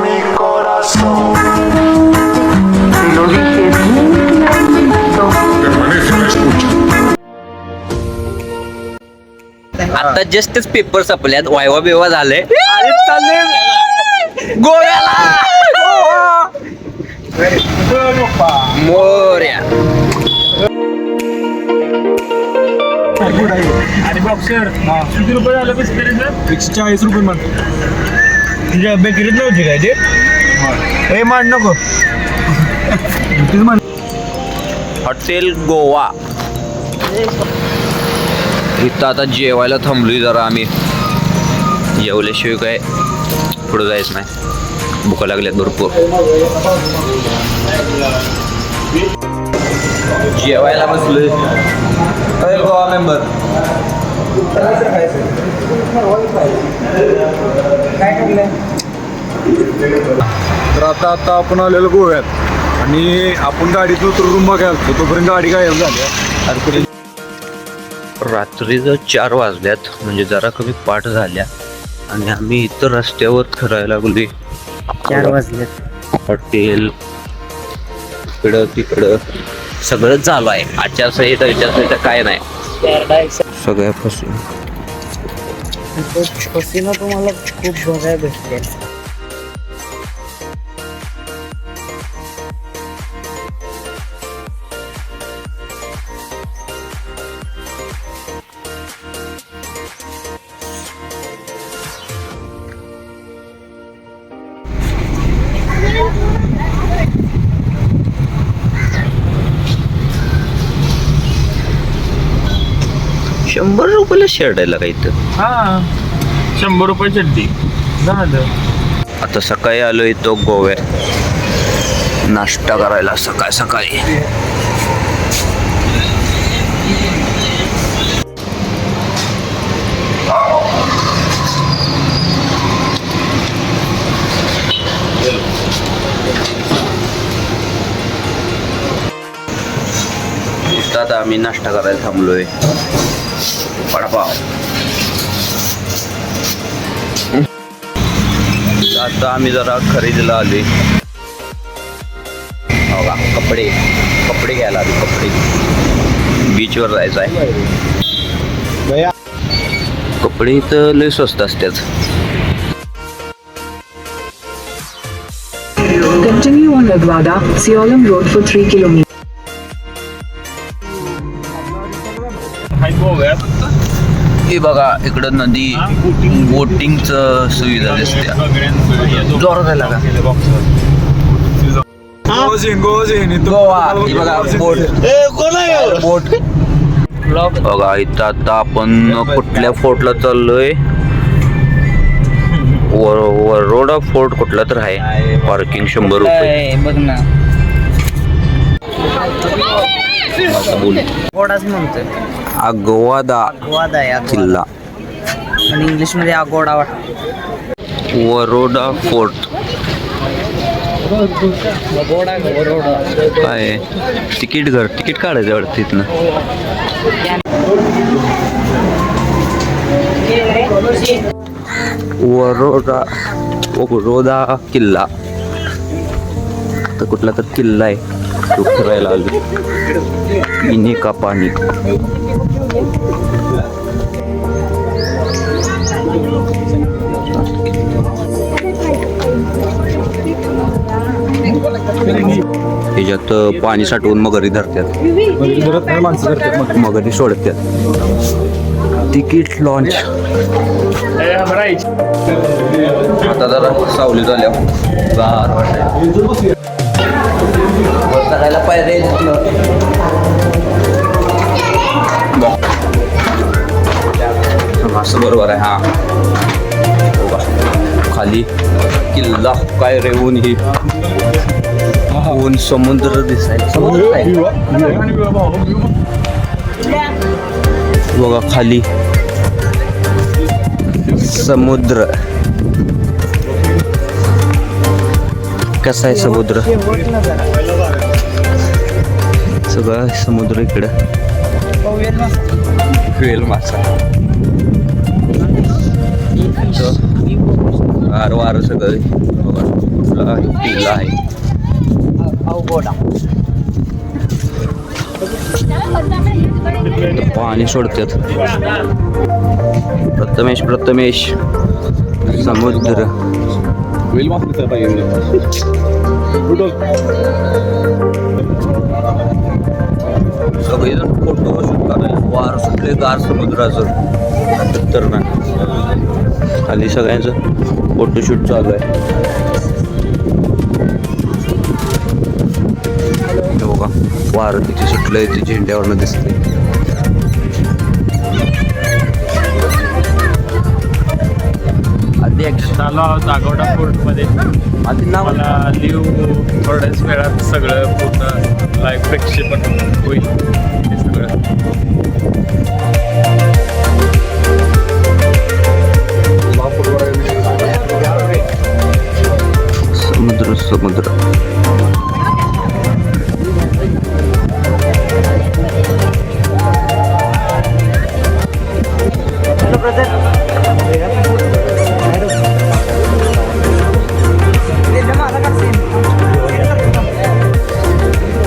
mi corazón. Lo dije bien clarito. Permanece la escucha. आता जस्टच paper संपल्यात viva बिवा झाले गोव्याला मोर्या आणि बॉक्सर किती रुपये झालं बिस्किट 140 रुपये मान तुझ्या बेकरीत नव्हती काय ते हे मान नको हॉटेल गोवा इथं आता जेवायला थांबलोय जरा आम्ही जेवल्याशिवाय काय पुढं जायचं नाही भुका लागल्यात भरपूर जेवायला बसलोय गोवा मेंबर तर आता आपण आलेलो गोव्यात आणि आपण गाडीत उतरून रूम बघायला तोपर्यंत गाडी गायब झाली रात्रीचं 4 वाजल्यात म्हणजे जरा कमी पाठ झाल्या आणि आम्ही इतर रस्त्यावर फिरायला लागलोय 4 वाजल्यात हॉटेल इकडं तिकडं सगळं चालू आहे आचारसंहिता काय नाही सगळ्यापासून छोसीनं तुम्हाला खूप बघायला भेटते ₹100 शर्ट आहे का इथं हा 100 रुपये चड्डी झालं आता सकाळी आलो इथं गोव्यात नाश्ता करायला सकाळी आता आम्ही नाश्ता करायला थांबलोय वडापाव आता आम्ही जरा खरेदीला आलोय बघा कपडे घ्यायला आलो कपडे बीचवर जायचं आहे कपडे इथं लय स्वस्त असतात Continue on Aguada, Siolam Road for 3 kilometers. हाय गोव्यात हे बघा इकडं नदी बोटिंगचं सुविधा दिसते जोरात आहे का गोवा हे बघा बोट बघा इथं आता आपण कुठल्या फोर्टला चाललोय वरोडा फोर्ट कुठला तर आहे पार्किंग 100 रुपये बघ ना बोल गोडाच म्हणतोय अगवादा किल्ला आणि इंग्लिश मध्ये अगोडा वाटत वरोडा फोर्ट काय तिकीट काढायचं वाटतं तिथनं वरोडा किल्ला तर कुठला तर किल्ला आहे तो फिरायला आलो पिणे का पाणी त्याच्यात पाणी साठवून मगरी धरतात मगरी सोडतात तिकीट लॉन्च आता जरा सावली झाल्या गार वाटत करायला पाहिजे असं बरोबर आहे हा खाली किल्ला काय रे ऊन ही ऊन समुद्र दिसायला बघा खाली समुद्र कसा आहे समुद्र सगळं समुद्र इकडं वेल मासा गार वारं सगळं बघा कुठला किल्ला आहे. पाणी सोडतात. प्रथमेश समुद्र सगळेजण फोटो शूट करायला. वार सुटले गार समुद्राचं तर ना खाली सगळ्यांचं फोटोशूट चालू आहे. बघा वार तिथे सुटलंय ते झेंड्यावरनं दिसते. आधी चालू आहोत आगोडा फोर्टमध्ये. आधी नाव मला लिव्ह थोड्याच वेळात सगळं पूर्ण लाईव्ह प्रक्षेपण होईल हे सगळं. समुद्र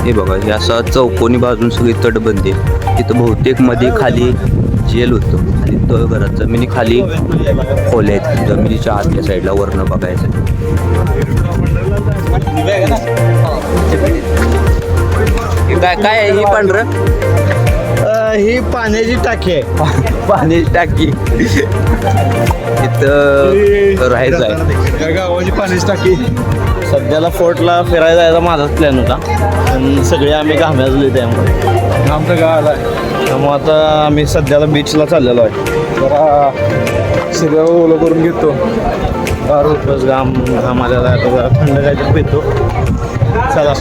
हे बघा हे असं चौकोनी बाजून सगळी तटबंदी आहे. तिथं बहुतेक मध्ये खाली जेल होतं. खाली तळघरात जमिनी खाली खोल्या आहेत. जमिनीच्या आतल्या साईडला वरनं बघायचं. काय काय आहे ही पांढरं? ही पाण्याची टाकी आहे. पाण्याची टाकी. इथं राहायचं आहे. गावाची पाण्याची टाकी. सध्याला फोर्टला फिरायला जायचा माझाच प्लॅन होता, पण सगळे आम्ही घाम्याजले त्यामुळे आमचं गावाला आहे. त्यामुळे आता आम्ही सध्याला बीचला चाललेलो आहे. जरा सगळं ओलं करून घेतो. बस घाम आलेला आहे. आता जरा थंड काहीतरी पितो. चला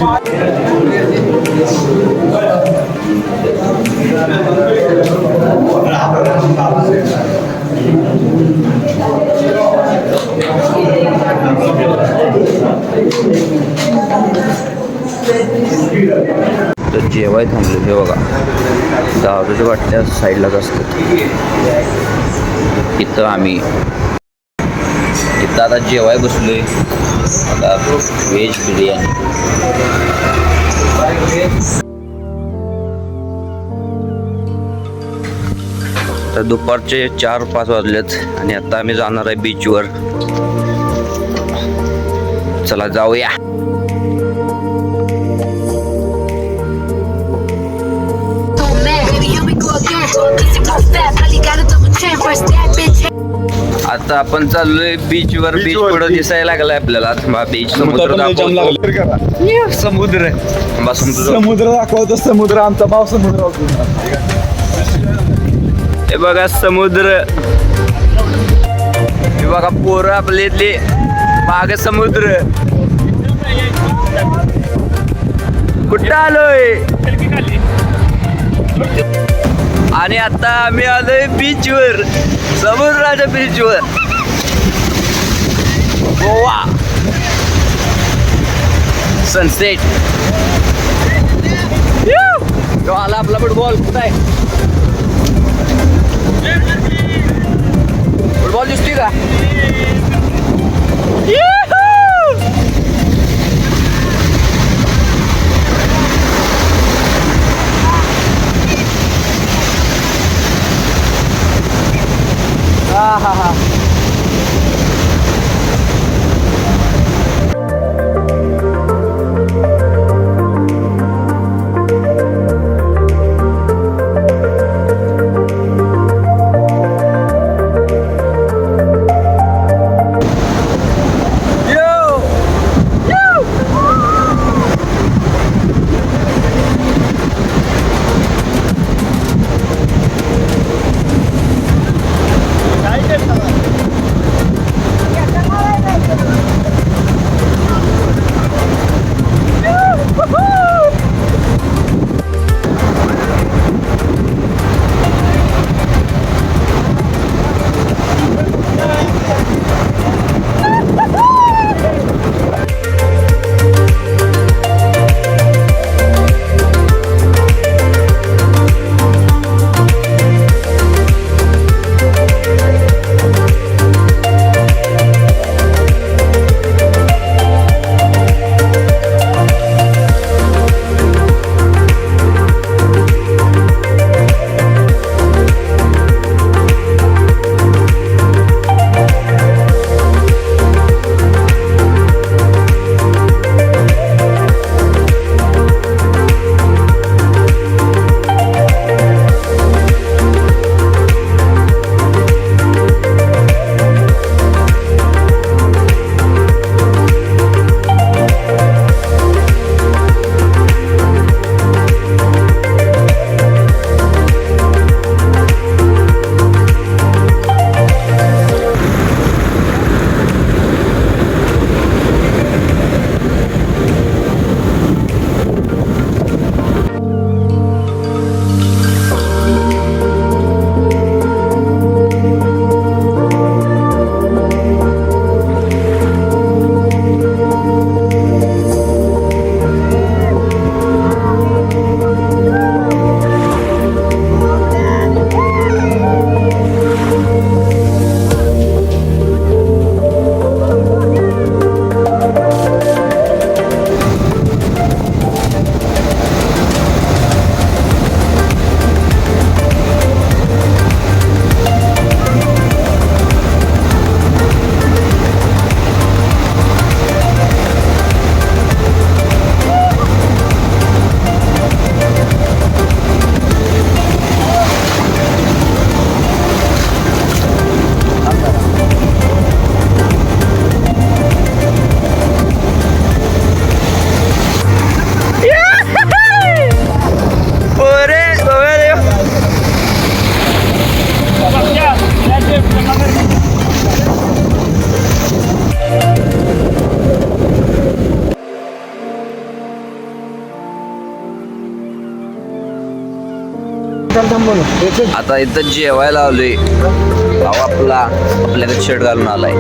तर जेवाय थांबले हे बघा. दारूच्या वाटल्या साईडलाच असतात. इथं आम्ही आता जेवाय बसलोय. आता व्हेज बिर्याणी. तर दुपारचे 4-5 वाजलेत आणि आता आम्ही जाणार आहे बीचवर. चला जाऊया. आता आपण चाललोय बीचवर. बीच पुढं दिसायला लागलाय आपल्याला. बीच समुद्र दाखवतो. समुद्र समुद्र दाखवतो. समुद्र आमचा भाव समुद्र. हे बघा समुद्र. हे बघा पोरं आपले इथले. मागे समुद्र. कुठं आलोय आणि आता आम्ही आलोय बीचवर. समुद्राच्या बीचवर. गोवा सनसेट. तो आला आपला फुटबॉल. कुठं आहे फुटबॉल? दिसतोय का? आता इथं जेवायला आलोय भाऊ आपल्याकडे शर्ट घालून आलाय